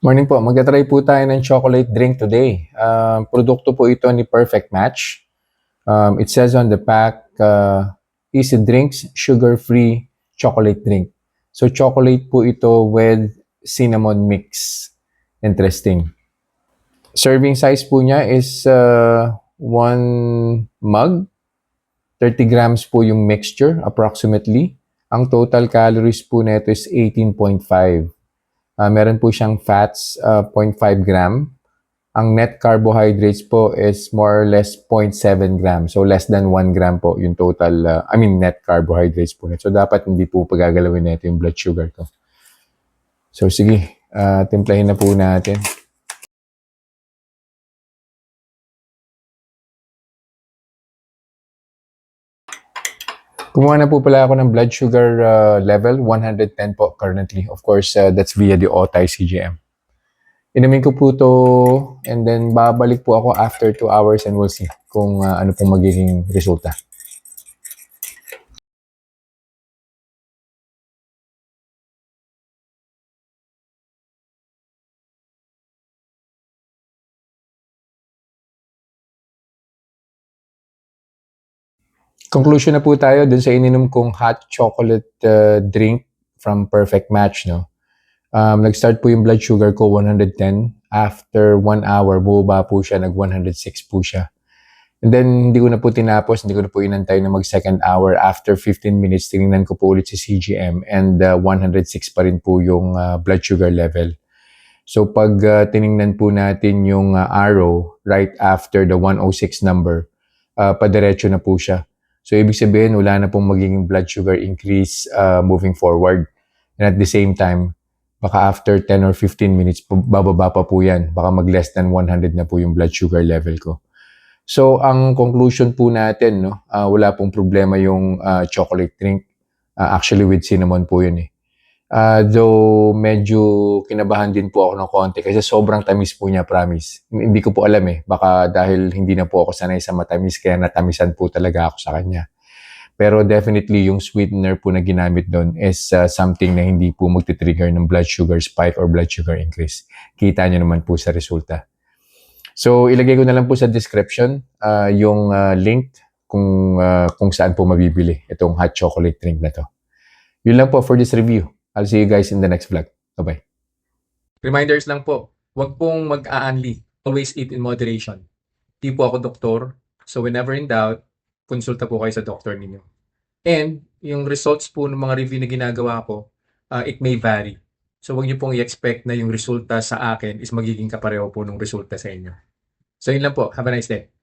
Morning po. Magta-try po tayo ng chocolate drink today. Produkto po ito ni Perfect Match. It says on the pack, Easy Drinks, sugar-free chocolate drink. So chocolate po ito with cinnamon mix. Interesting. Serving size po niya is 1 mug. 30 grams po yung mixture approximately. Ang total calories po nito is 18.5. Meron po siyang fats, 0.5 gram. Ang net carbohydrates po is more or less 0.7 gram. So less than 1 gram po yung total, net carbohydrates po nito. So dapat hindi po pagagalawin nito yung blood sugar ko. So sige, timplahin na po natin. Kumuha na po pala ako ng blood sugar level, 110 po currently. Of course, that's via the OTI CGM. Inumin ko po to and then babalik po ako after 2 hours and we'll see kung ano pong magiging resulta. Conclusion na po tayo dun sa ininom kong hot chocolate drink from Perfect Match, no? Nag-start po yung blood sugar ko 110. After 1 hour, bumaba po siya, nag-106 po siya. And then, hindi ko na po tinapos, hindi ko na po inantay na mag-second hour. After 15 minutes, tinignan ko po ulit si CGM and 106 pa rin po yung blood sugar level. So, pag tinignan po natin yung arrow right after the 106 number, padiretso na po siya. So, ibig sabihin, wala na pong magiging blood sugar increase moving forward. And at the same time, baka after 10 or 15 minutes, bababa pa po yan. Baka mag-less than 100 na po yung blood sugar level ko. So, ang conclusion po natin, no, wala pong problema yung chocolate drink. Actually, with cinnamon po yun eh. Though medyo kinabahan din po ako ng konti kasi sobrang tamis po niya, promise. Hindi ko po alam eh. Baka dahil hindi na po ako sanay sa matamis kaya natamisan po talaga ako sa kanya. Pero definitely yung sweetener po na ginamit doon is something na hindi po magti-trigger ng blood sugar spike or blood sugar increase. Kita nyo naman po sa resulta. So ilagay ko na lang po sa description yung link kung saan po mabibili itong hot chocolate drink na to. Yun lang po for this review. I'll see you guys in the next vlog. Bye-bye. Reminders lang po, huwag pong mag-aanli. Always eat in moderation. Di po ako doktor, so whenever in doubt, konsulta po kayo sa doktor ninyo. And yung results po ng mga review na ginagawa ko, it may vary. So huwag niyo pong i-expect na yung resulta sa akin is magiging kapareho po ng resulta sa inyo. So yun lang po. Have a nice day.